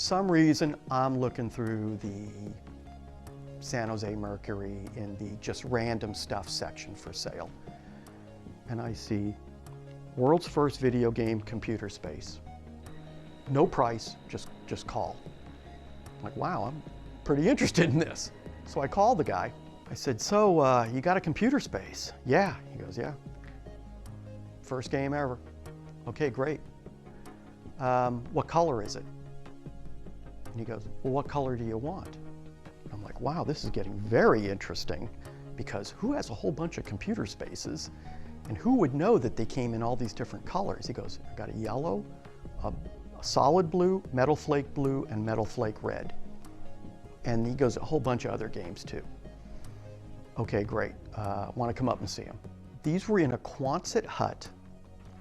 some reason, I'm looking through the San Jose Mercury in the just random stuff section for sale. And I see world's first video game computer space. No price, just call. I'm like, wow, I'm pretty interested in this. So I called the guy. I said, so you got a computer space? Yeah. He goes, yeah. First game ever. Okay, great. What color is it? And he goes, well, what color do you want? I'm like, wow, this is getting very interesting, because who has a whole bunch of computer spaces and who would know that they came in all these different colors? He goes, I got a yellow, a solid blue, metal flake blue, and metal flake red. And he goes, a whole bunch of other games too. Okay, great. Want to come up and see them. These were in a Quonset hut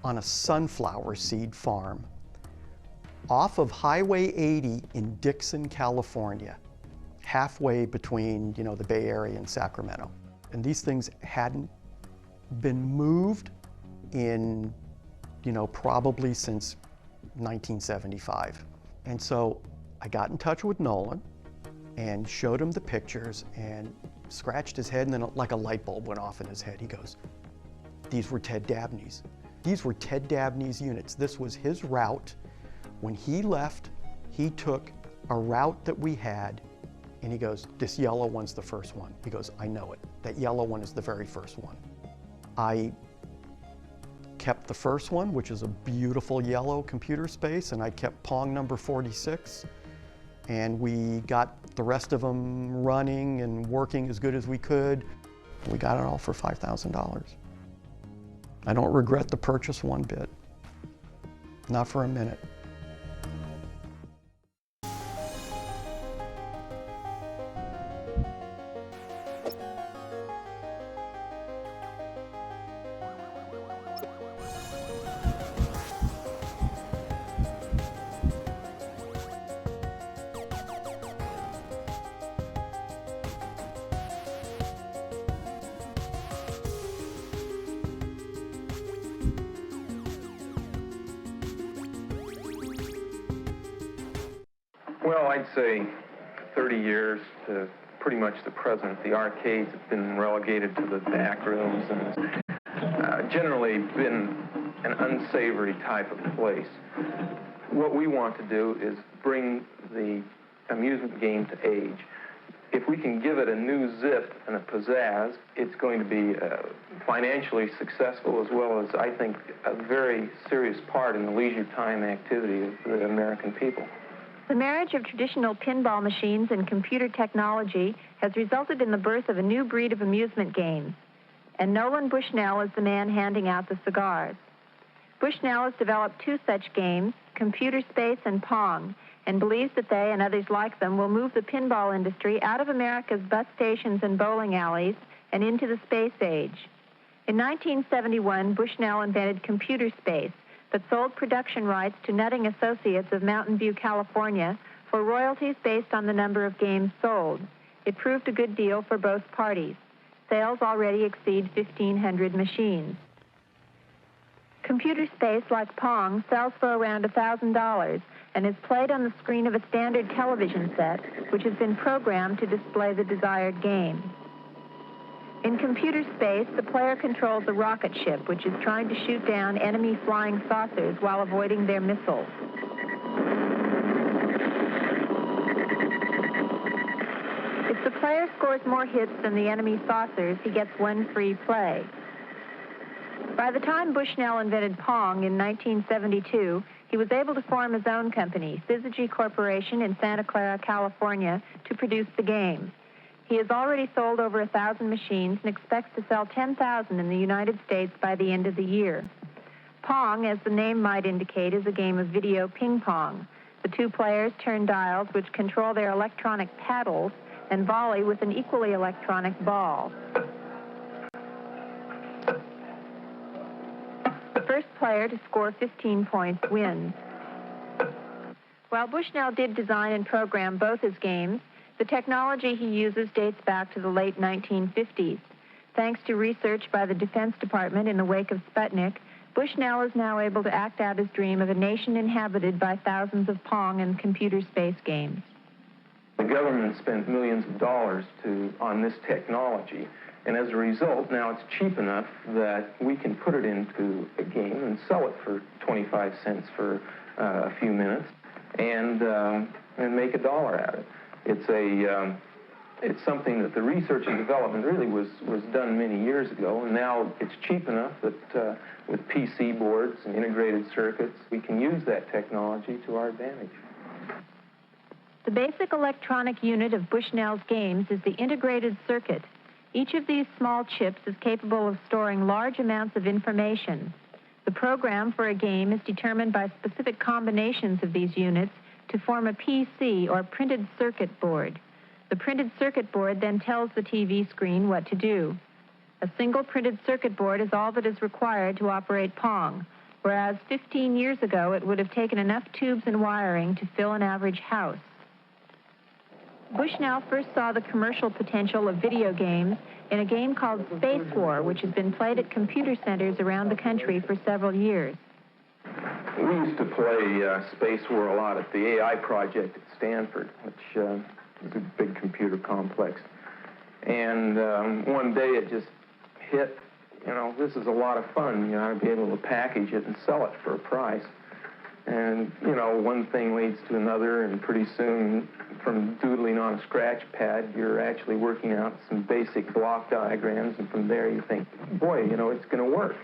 on a sunflower seed farm off of Highway 80 in Dixon, California, halfway between, the Bay Area and Sacramento. And these things hadn't been moved in, probably since 1975. And so I got in touch with Nolan and showed him the pictures and scratched his head, and then like a light bulb went off in his head. He goes, these were Ted Dabney's. These were Ted Dabney's units. This was his route. When he left, he took a route that we had, and he goes, this yellow one's the first one. He goes, I know it. That yellow one is the very first one. I kept the first one, which is a beautiful yellow computer space, and I kept Pong number 46. And we got the rest of them running and working as good as we could. We got it all for $5,000. I don't regret the purchase one bit. Not for a minute. Well, I'd say 30 years to pretty much the present. The arcades have been relegated to the back rooms and generally been an unsavory type of place. What we want to do is bring the amusement game to age. If we can give it a new zip and a pizzazz, it's going to be financially successful, as well as, I think, a very serious part in the leisure time activity of the American people. The marriage of traditional pinball machines and computer technology has resulted in the birth of a new breed of amusement games. And Nolan Bushnell is the man handing out the cigars. Bushnell has developed two such games, Computer Space and Pong, and believes that they and others like them will move the pinball industry out of America's bus stations and bowling alleys and into the space age. In 1971, Bushnell invented Computer Space, but sold production rights to Nutting Associates of Mountain View, California, for royalties based on the number of games sold. It proved a good deal for both parties. Sales already exceed 1,500 machines. Computer Space, like Pong, sells for around $1,000 and is played on the screen of a standard television set, which has been programmed to display the desired game. In Computer Space, the player controls a rocket ship which is trying to shoot down enemy flying saucers while avoiding their missiles. If the player scores more hits than the enemy saucers, he gets one free play. By the time Bushnell invented Pong in 1972, he was able to form his own company, Syzygy Corporation in Santa Clara, California, to produce the game. He has already sold over 1,000 machines and expects to sell 10,000 in the United States by the end of the year. Pong, as the name might indicate, is a game of video ping pong. The two players turn dials which control their electronic paddles and volley with an equally electronic ball. The first player to score 15 points wins. While Bushnell did design and program both his games, the technology he uses dates back to the late 1950s. Thanks to research by the Defense Department in the wake of Sputnik, Bushnell is now able to act out his dream of a nation inhabited by thousands of Pong and computer space games. The government spent millions of dollars on this technology, and as a result, now it's cheap enough that we can put it into a game and sell it for 25 cents for a few minutes and make $1 out of it. It's something that the research and development really was done many years ago, and now it's cheap enough that with PC boards and integrated circuits, we can use that technology to our advantage. The basic electronic unit of Bushnell's games is the integrated circuit. Each of these small chips is capable of storing large amounts of information. The program for a game is determined by specific combinations of these units to form a PC, or printed circuit board. The printed circuit board then tells the TV screen what to do. A single printed circuit board is all that is required to operate Pong, whereas 15 years ago it would have taken enough tubes and wiring to fill an average house. Bushnell first saw the commercial potential of video games in a game called Space War, which has been played at computer centers around the country for several years. We used to play Space War a lot at the AI project at Stanford, which is a big computer complex. And one day it just hit, this is a lot of fun. You ought to be able to package it and sell it for a price. And, one thing leads to another, and pretty soon, from doodling on a scratch pad, you're actually working out some basic block diagrams, and from there you think, boy, it's going to work.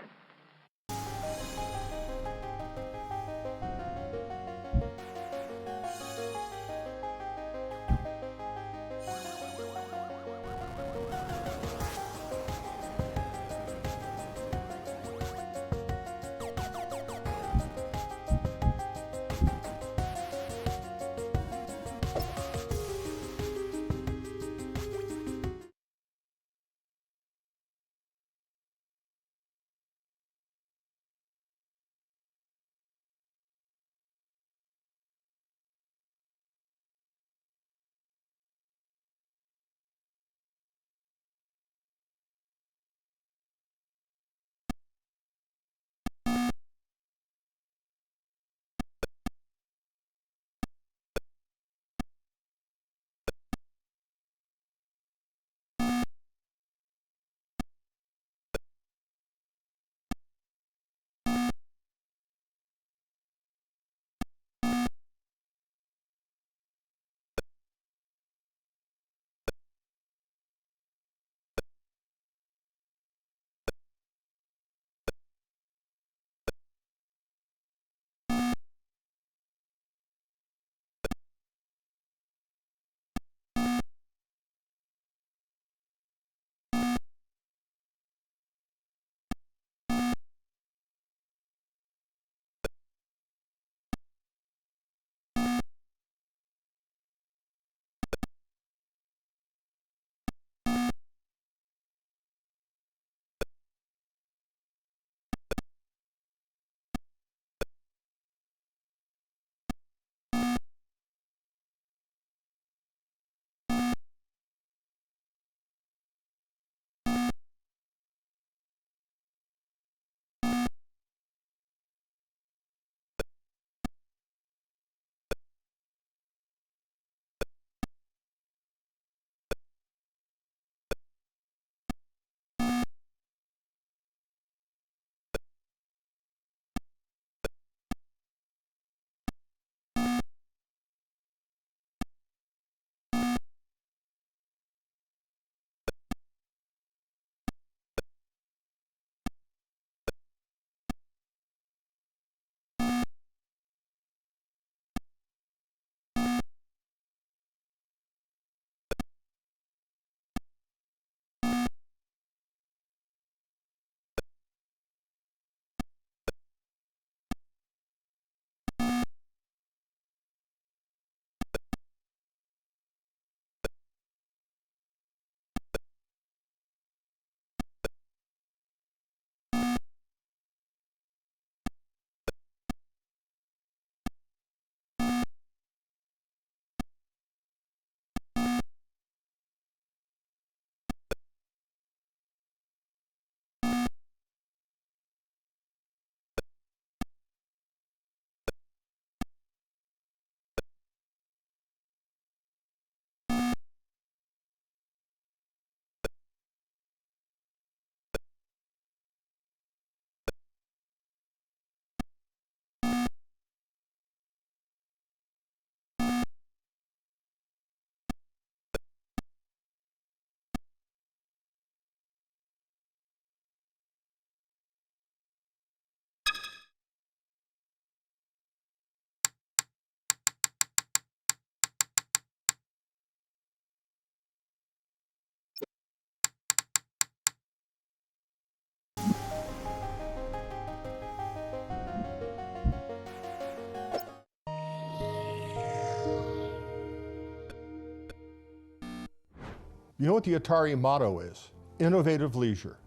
You know what the Atari motto is? Innovative leisure,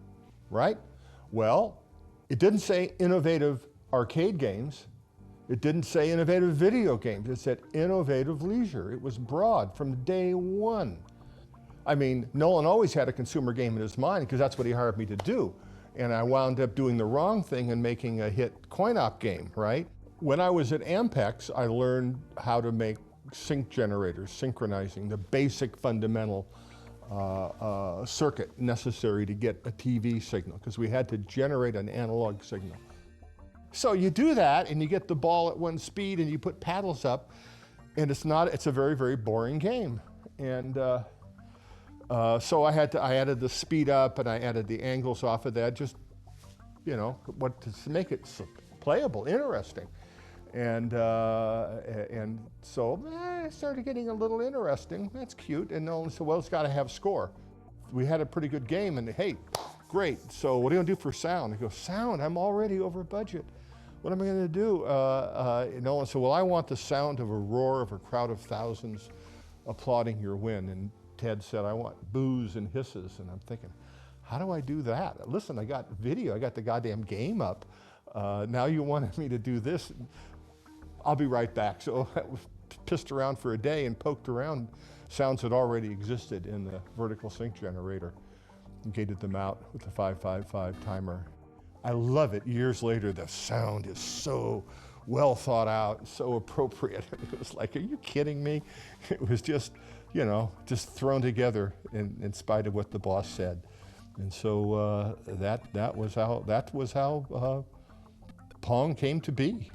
right? Well, it didn't say innovative arcade games. It didn't say innovative video games. It said innovative leisure. It was broad from day one. I mean, Nolan always had a consumer game in his mind because that's what he hired me to do. And I wound up doing the wrong thing and making a hit coin-op game, right? When I was at Ampex, I learned how to make sync generators, synchronizing, the basic fundamental circuit necessary to get a TV signal, because we had to generate an analog signal. So you do that and you get the ball at one speed and you put paddles up, and it's a very, very boring game. And so I added the speed up and I added the angles off of that, just, you know, to make it playable, interesting. And so it started getting a little interesting. That's cute. And Nolan said, well, it's got to have score. We had a pretty good game, and hey, great. So what are you going to do for sound? I go, sound? I'm already over budget. What am I going to do? Nolan said, well, I want the sound of a roar of a crowd of thousands applauding your win. And Ted said, I want boos and hisses. And I'm thinking, how do I do that? Listen, I got video. I got the goddamn game up. Now you wanted me to do this. I'll be right back. So I pissed around for a day and poked around sounds that already existed in the vertical sync generator and gated them out with the 555 timer. I love it. Years later, the sound is so well thought out, so appropriate. It was like, are you kidding me? It was just, you know, just thrown together in spite of what the boss said. And so that was how Pong came to be.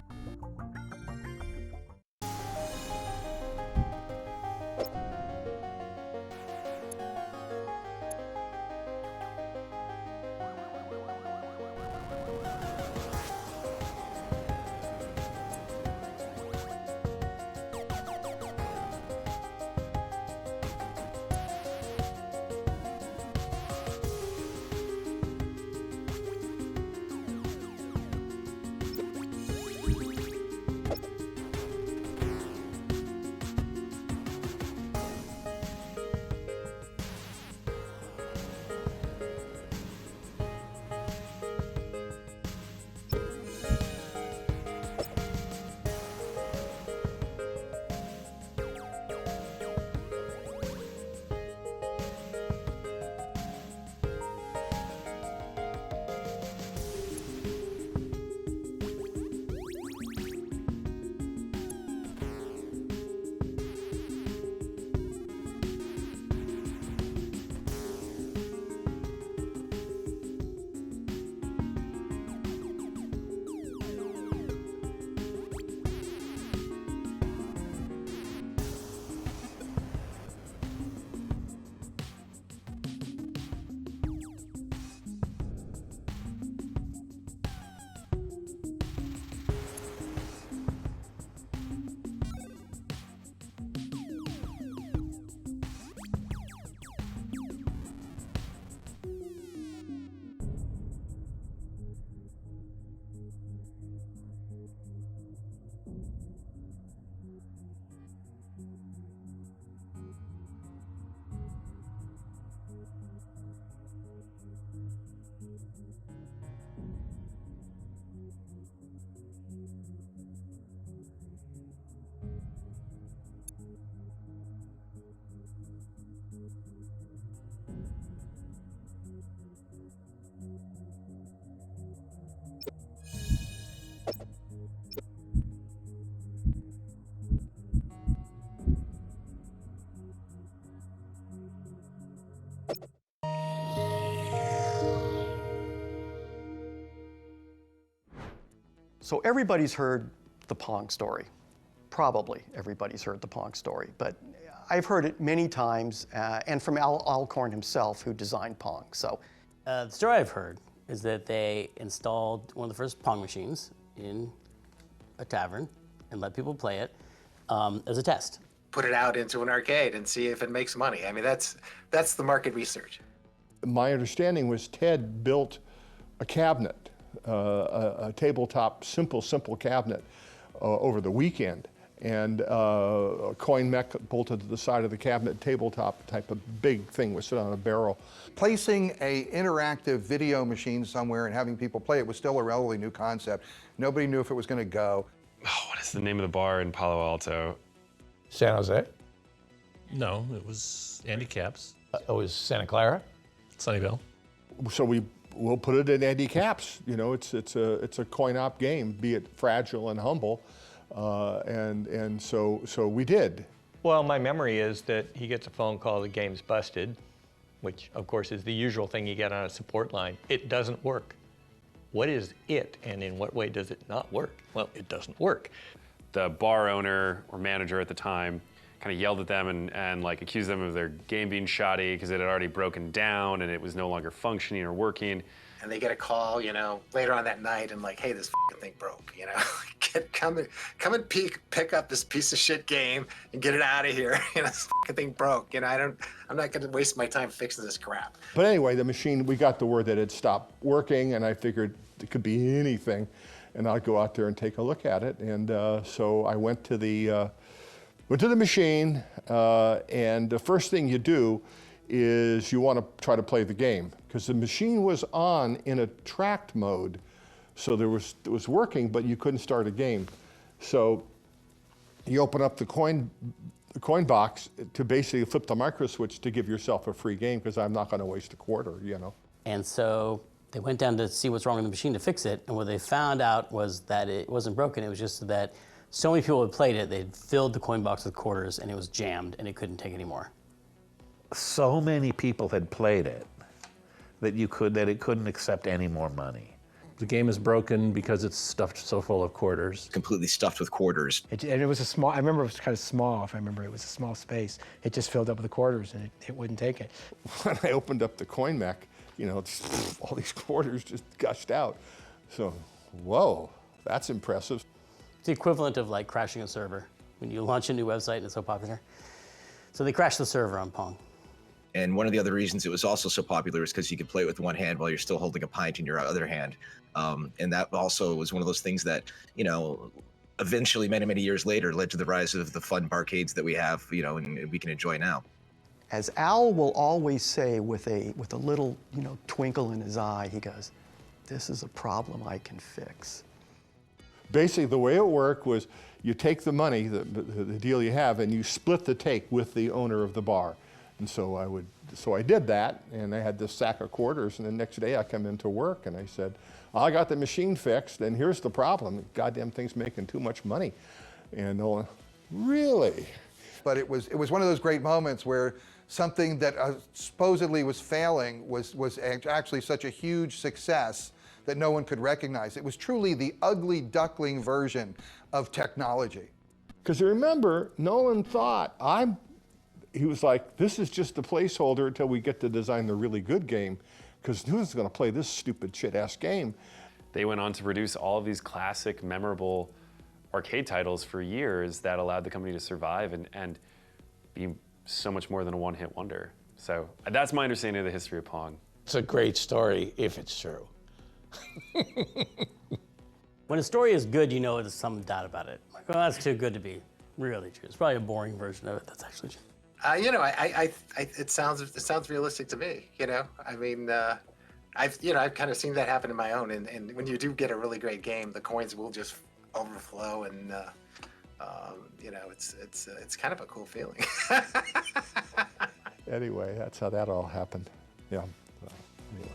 So everybody's heard the Pong story. Probably everybody's heard the Pong story, but I've heard it many times, and from Al Alcorn himself, who designed Pong. So the story I've heard is that they installed one of the first Pong machines in a tavern and let people play it as a test. Put it out into an arcade and see if it makes money. I mean, that's the market research. My understanding was Ted built a cabinet, a tabletop, simple cabinet over the weekend. and a coin mech bolted to the side of the cabinet, tabletop type of big thing was sit on a barrel. Placing a interactive video machine somewhere and having people play it was still a relatively new concept. Nobody knew if it was going to go. Oh, what is the name of the bar in Palo Alto? San Jose? No, it was Andy Caps. It was Santa Clara? Sunnyvale. So we'll put it in Andy Caps. You know, it's a coin-op game, be it fragile and humble, and so we did. Well, my memory is that he gets a phone call, the game's busted, which of course is the usual thing you get on a support line. It doesn't work. What is it, and in what way does it not work? Well, it doesn't work. The bar owner or manager at the time kind of yelled at them and like accused them of their game being shoddy because it had already broken down and it was no longer functioning or working. And they get a call, you know, later on that night and like, hey, this f***ing thing broke, you know. Come and pick up this piece of shit game and get it out of here. You know, this f***ing thing broke. You know, I'm not gonna waste my time fixing this crap. But anyway, the machine, we got the word that it stopped working, and I figured it could be anything, and I'd go out there and take a look at it. And so I went to the machine, and the first thing you do is you want to try to play the game, because the machine was on in a tracked mode, so it was working, but you couldn't start a game. So you open up the coin box to basically flip the micro switch to give yourself a free game, because I'm not going to waste a quarter, you know. And so they went down to see what's wrong with the machine to fix it, and what they found out was that it wasn't broken, it was just that so many people had played it, they'd filled the coin box with quarters, and it was jammed, and it couldn't take any more. So many people had played it that it couldn't accept any more money. The game is broken because it's stuffed so full of quarters. Completely stuffed with quarters. And it was a small, I remember it was kind of small, if I remember, it was a small space. It just filled up with the quarters and it wouldn't take it. When I opened up the coin mech, you know, all these quarters just gushed out. So, whoa, that's impressive. It's the equivalent of like crashing a server when you launch a new website and it's so popular. So they crashed the server on Pong. And one of the other reasons it was also so popular is because you could play it with one hand while you're still holding a pint in your other hand. And that also was one of those things that, you know, eventually many, many years later led to the rise of the fun barcades that we have, you know, and we can enjoy now. As Al will always say with a little, you know, twinkle in his eye, he goes, "This is a problem I can fix." Basically, the way it worked was you take the money, the deal you have, and you split the take with the owner of the bar. And so I did that, and I had this sack of quarters, and the next day I come into work and I said, I got the machine fixed, and here's the problem. Goddamn thing's making too much money. And really? But it was one of those great moments where something that supposedly was failing was actually such a huge success that no one could recognize. It was truly the ugly duckling version of technology. Because remember, Nolan thought, he was like, this is just a placeholder until we get to design the really good game, because who's going to play this stupid shit-ass game? They went on to produce all of these classic, memorable arcade titles for years that allowed the company to survive and be so much more than a one-hit wonder. So that's my understanding of the history of Pong. It's a great story if it's true. When a story is good, you know there's some doubt about it. Like, well, that's too good to be really true. It's probably a boring version of it that's actually true. You know, it sounds realistic to me. You know, I mean, I've kind of seen that happen in my own. And when you do get a really great game, the coins will just overflow, and you know, it's kind of a cool feeling. Anyway, that's how that all happened. Yeah. Anyway.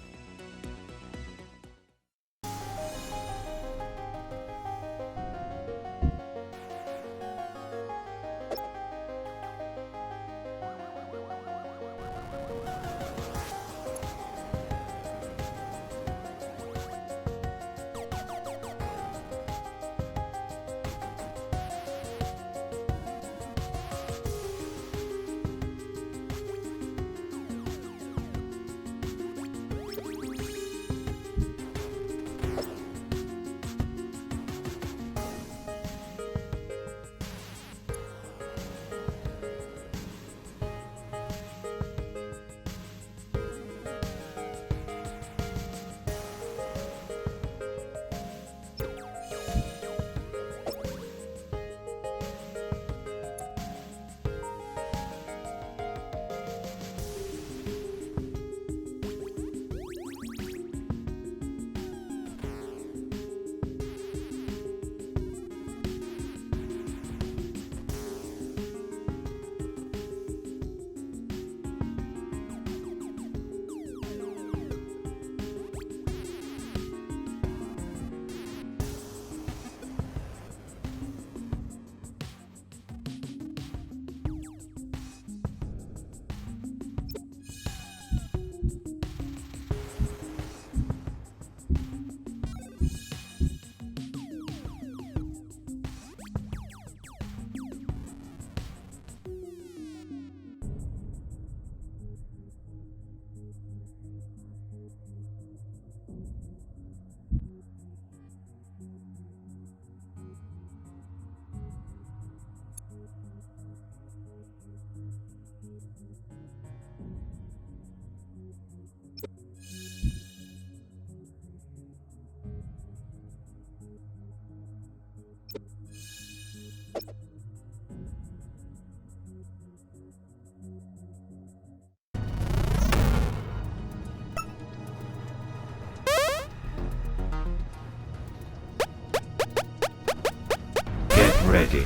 ready.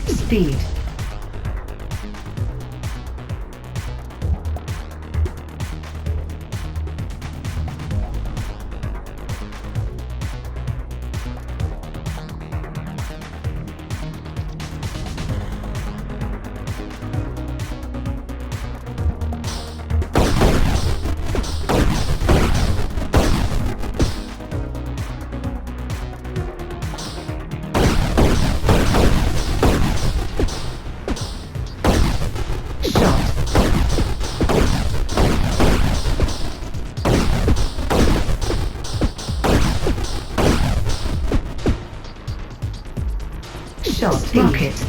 Speed. Shot. Rocket.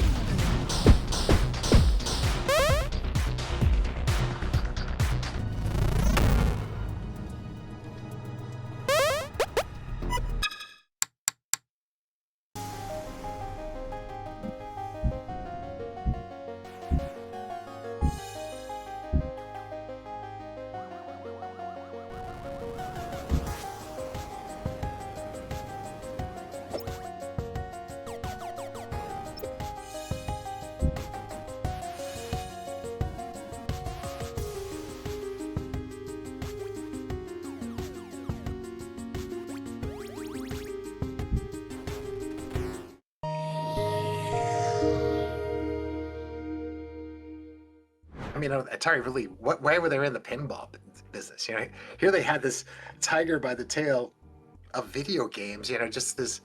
I mean, Atari really, why were they in the pinball business? You know, here they had this tiger by the tail of video games, you know, just this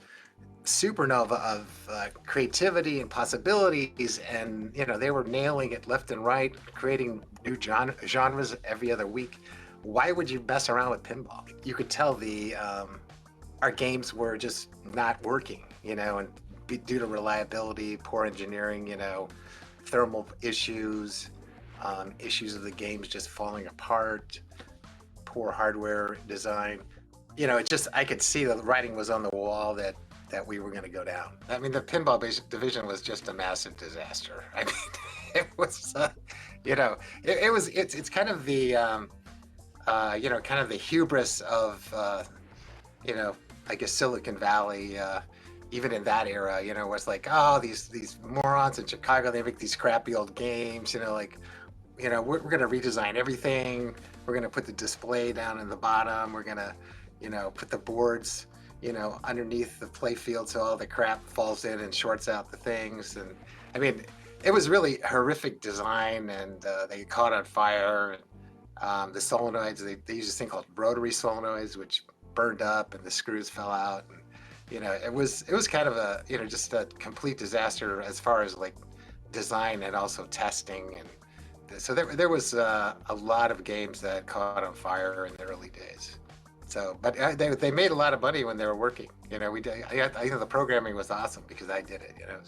supernova of creativity and possibilities. And, you know, they were nailing it left and right, creating new genres every other week. Why would you mess around with pinball? You could tell our games were just not working, you know, and due to reliability, poor engineering, you know, thermal issues, issues of the games just falling apart, poor hardware design. You know, it just, I could see the writing was on the wall that we were going to go down. I mean, the pinball division was just a massive disaster. I mean, it was, you know, it's kind of the, you know, kind of the hubris of, you know, I guess Silicon Valley, even in that era, you know, was like, oh, these morons in Chicago, they make these crappy old games, you know, like, you know, we're going to redesign everything. We're going to put the display down in the bottom. We're going to, you know, put the boards, you know, underneath the play field so all the crap falls in and shorts out the things. And I mean, it was really horrific design, and they caught on fire. And, the solenoids, they used this thing called rotary solenoids, which burned up and the screws fell out. And, you know, it was kind of a, you know, just a complete disaster as far as like design and also testing. And so there was a lot of games that caught on fire in the early days. So, but they made a lot of money when they were working. You know, I think the programming was awesome because I did it, you know.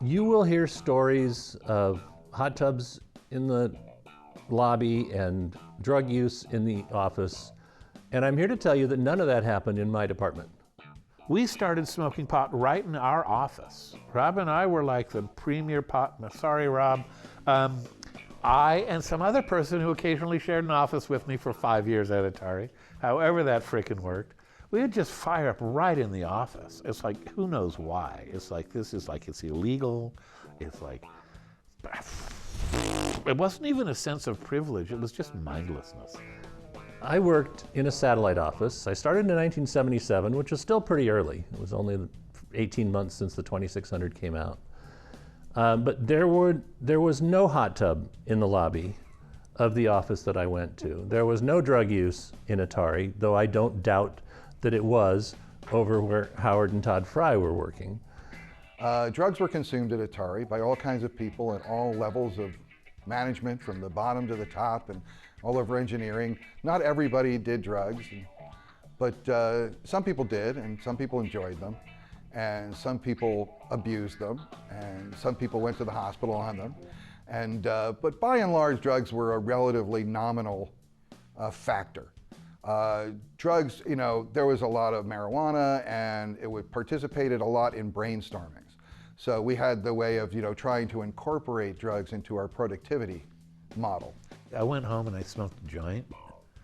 You will hear stories of hot tubs in the lobby and drug use in the office, and I'm here to tell you that none of that happened in my department. We started smoking pot right in our office. Rob and I were like the premier pot. Sorry, Rob. I and some other person who occasionally shared an office with me for 5 years at Atari, however that frickin' worked, we would just fire up right in the office. It's like, who knows why? It's like, this is like, it's illegal. It's like, it wasn't even a sense of privilege. It was just mindlessness. I worked in a satellite office. I started in 1977, which was still pretty early. It was only 18 months since the 2600 came out. But there was no hot tub in the lobby of the office that I went to. There was no drug use in Atari, though I don't doubt that it was over where Howard and Todd Fry were working. Drugs were consumed at Atari by all kinds of people at all levels of management, from the bottom to the top and all over engineering. Not everybody did drugs, but some people did, and some people enjoyed them, and some people abused them, and some people went to the hospital on them. And, but by and large, drugs were a relatively nominal factor. Drugs, you know, there was a lot of marijuana, and it would participated a lot in brainstormings. So we had the way of, you know, trying to incorporate drugs into our productivity model. I went home and I smoked a joint,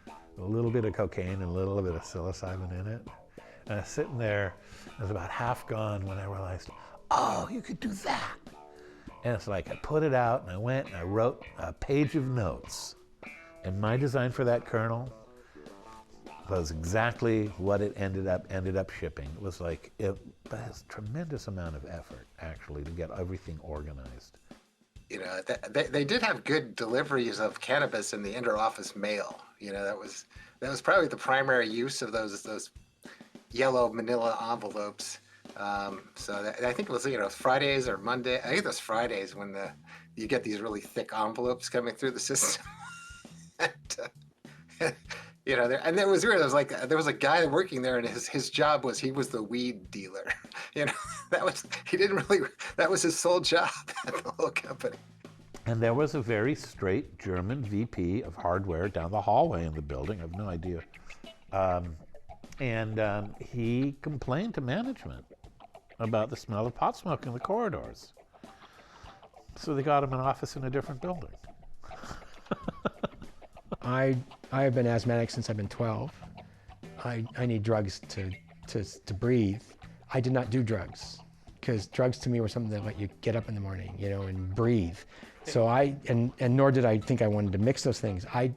a little bit of cocaine and a little bit of psilocybin in it. And I was sitting there, it was about half gone when I realized, oh, you could do that. And it's like, I put it out and I went and I wrote a page of notes. And my design for that kernel was exactly what it ended up shipping. It was like, it was a tremendous amount of effort, actually, to get everything organized. You know, they did have good deliveries of cannabis in the inter-office mail. You know, that was probably the primary use of those yellow manila envelopes. So I think it was, you know, Fridays or Monday. I think it was Fridays when you get these really thick envelopes coming through the system. And, you know, and it was weird. It was like there was a guy working there, and his job was he was the weed dealer. You know, that was his sole job at the whole company. And there was a very straight German VP of hardware down the hallway in the building. I have no idea. And he complained to management about the smell of pot smoke in the corridors. So they got him an office in a different building. I have been asthmatic since I've been 12. I need drugs to breathe. I did not do drugs because drugs to me were something that let you get up in the morning, you know, and breathe. So and nor did I think I wanted to mix those things. The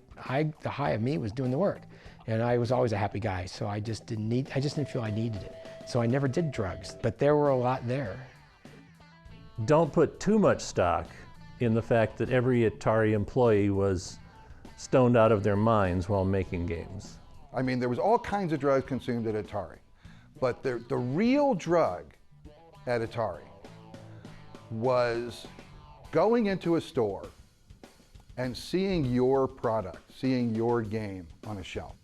high of me was doing the work, and I was always a happy guy. So I just didn't feel I needed it. So I never did drugs, but there were a lot there. Don't put too much stock in the fact that every Atari employee was stoned out of their minds while making games. I mean, there was all kinds of drugs consumed at Atari, but the real drug at Atari was going into a store and seeing your product, seeing your game on a shelf.